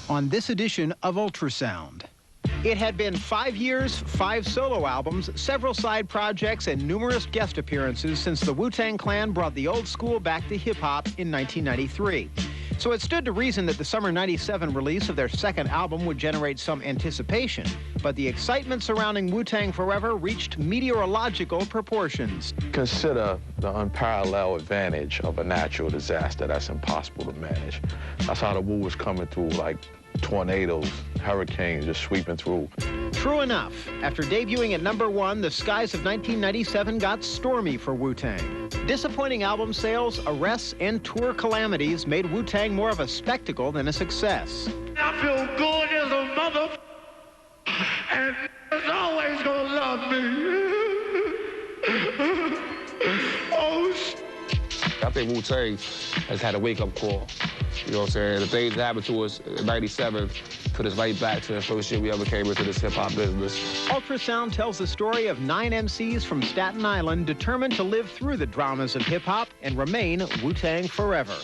on this edition of Ultrasound. It had been 5 years, 5 solo albums, several side projects, and numerous guest appearances since the Wu Tang Clan brought the old school back to hip-hop in 1993. So it stood to reason that the summer '97 release of their second album would generate some anticipation. But the excitement surrounding Wu Tang Forever reached meteorological proportions. Consider the unparalleled advantage of a natural disaster that's impossible to manage. That's how the Wu was coming through, like tornadoes, hurricanes just sweeping through. True enough, after debuting at #1, the skies of 1997 got stormy for Wu Tang. Disappointing album sales, arrests, and tour calamities made Wu Tang more of a spectacle than a success. I feel good as a mother, and it's always gonna love me. Oh, I think Wu Tang has had a wake-up call. You know what I'm saying? The things that happened to us in '97 put us right back to the first year we ever came into this hip-hop business. Ultrasound tells the story of 9 MCs from Staten Island determined to live through the dramas of hip-hop and remain Wu Tang forever.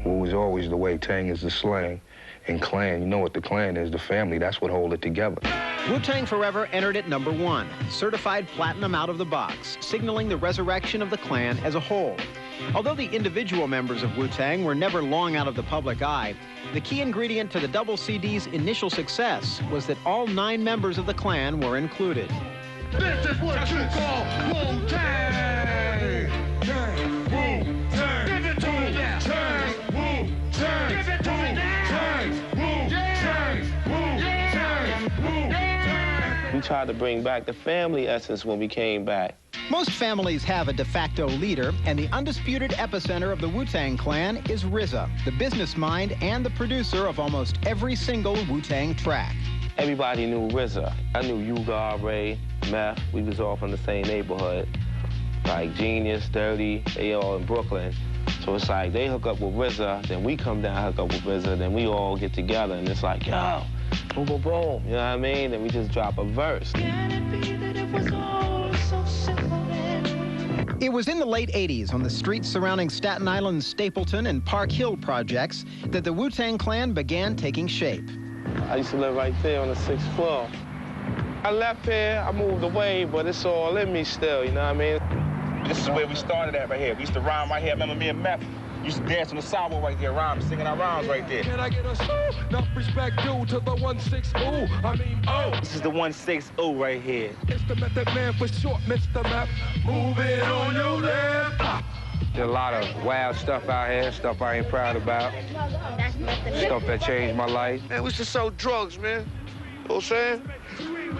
Was always the way. Tang is the slang, and clan, you know what the clan is, the family, that's what hold it together. Wu Tang Forever entered at #1, certified platinum out of the box, signaling the resurrection of the clan as a whole. Although the individual members of Wu Tang were never long out of the public eye, the key ingredient to the double CD's initial success was that all 9 members of the clan were included. this is what you call Wu Tang. Wu Tang. Give it to me now. Tang. Wu Tang. Give it to me now. Tang. Wu Tang. Wu Tang. Wu Tang. We tried to bring back the family essence when we came back. Most families have a de facto leader, and the undisputed epicenter of the Wu Tang Clan is RZA, the business mind and the producer of almost every single Wu Tang track. Everybody knew RZA. I knew Ugar, Ray, Meth. We was all from the same neighborhood. Like Genius, Dirty, they all in Brooklyn. So it's like they hook up with RZA, then we come down, hook up with RZA, then we all get together, and it's like, yo, boom, boom, boom. You know what I mean? Then we just drop a verse. Can it be that it was all so simple then? It was in the late '80s, on the streets surrounding Staten Island's Stapleton and Park Hill projects, that the Wu Tang Clan began taking shape. I used to live right there on the 6th floor. I left here, I moved away, but it's all in me still, you know what I mean? This is where we started at right here. We used to rhyme right here. Remember me and Meth used to dance on the sidewalk right there, rhyme, singing our rhymes right there. Can I get a show? Enough respect due to the 160. I mean, oh. This is the 160 right here. It's the Method Man for short, Mr. Meth. Move it on your left. There's a lot of wild stuff out here, stuff I ain't proud about, stuff that changed my life. Man, we used to sell drugs, man. You know what I'm saying?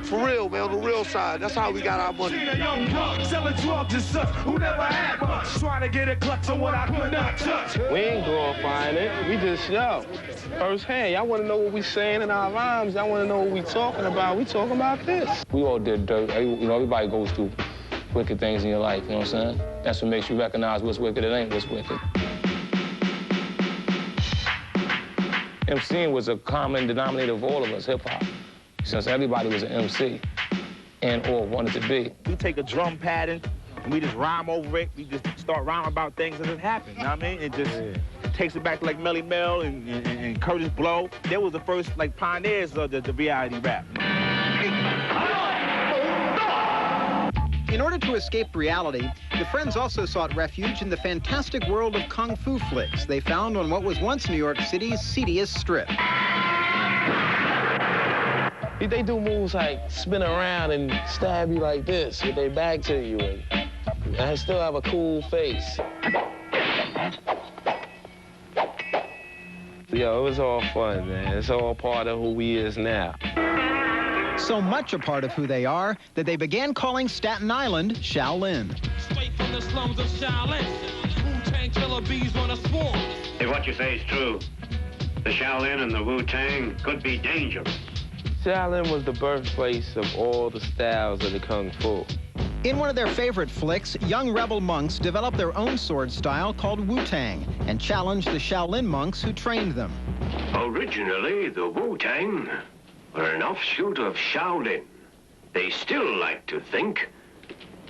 For real, man, on the real side. That's how we got our money. A young punk selling drugs and such who never had much. Trying to get a clutch on what I could not touch. We ain't glorifying it. We just, yo, firsthand, y'all want to know what we saying in our rhymes. Y'all want to know what we talking about. We talking about this. We all did dirt. You know, everybody goes through wicked things in your life, you know what I'm saying? That's what makes you recognize what's wicked and ain't what's wicked. MCing was a common denominator of all of us, hip-hop, since everybody was an MC and or wanted to be. We take a drum pattern and we just rhyme over it. We just start rhyming about things that have happened, you know what I mean? It just takes it back to like Melly Mel and Curtis Blow. They was the first like pioneers of the reality rap. In order to escape reality, the Friends also sought refuge in the fantastic world of kung fu flicks they found on what was once New York City's seediest strip. They do moves like spin around and stab you like this with their back to you, and I still have a cool face. Yo, it was all fun, man. It's all part of who we is now. So much a part of who they are that they began calling Staten Island Shaolin. Straight from the slums of Shaolin. Wu-Tang killer bees on a swarm. If what you say is true, the Shaolin and the Wu-Tang could be dangerous. Shaolin was the birthplace of all the styles of the Kung Fu. In one of their favorite flicks, young rebel monks developed their own sword style called Wu Tang and challenged the Shaolin monks who trained them. Originally, the Wu Tang were an offshoot of Shaolin. They still like to think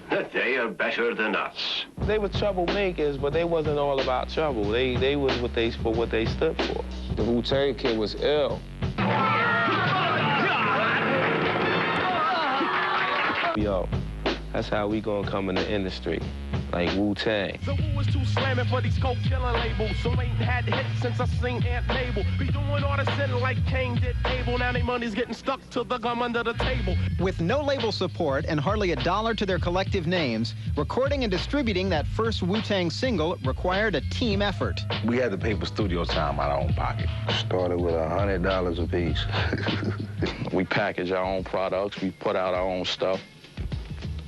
that they are better than us. They were troublemakers, but they wasn't all about trouble. They was what they stood for. The Wu Tang kid was ill. Yo, that's how we gonna come in the industry, like Wu Tang. So Wu was too slamming for these coke killing labels. So ain't had hit since I seen Aunt Mabel. Be doing all the sinning like Kane did Abel. Now they money's getting stuck to the gum under the table. With no label support and hardly $1 to their collective names, recording and distributing that first Wu-Tang single required a team effort. We had to pay for studio time out of our own pocket. Started with $100 a piece. We package our own products, we put out our own stuff,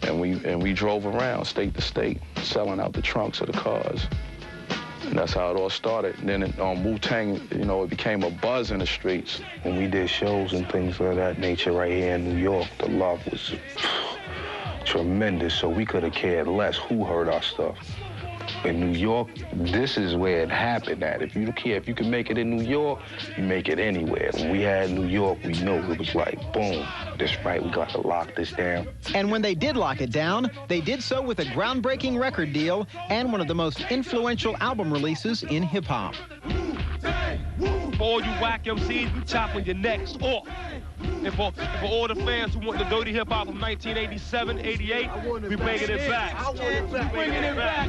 and we drove around state to state, selling out the trunks of the cars. And that's how it all started. And then Wu-Tang, you know, it became a buzz in the streets. When we did shows and things of that nature right here in New York, the love was tremendous, so we could have cared less who heard our stuff. In New York, this is where it happened at. If you don't care, if you can make it in New York, you make it anywhere. When we had New York, we knew it was like, boom, this right, we got to lock this down. And when they did lock it down, they did so with a groundbreaking record deal and one of the most influential album releases in hip-hop. For all you whack MCs, we chopping your necks off. And for all the fans who want the dirty hip-hop from 1987, 88, we bringing it back. We bringing it back.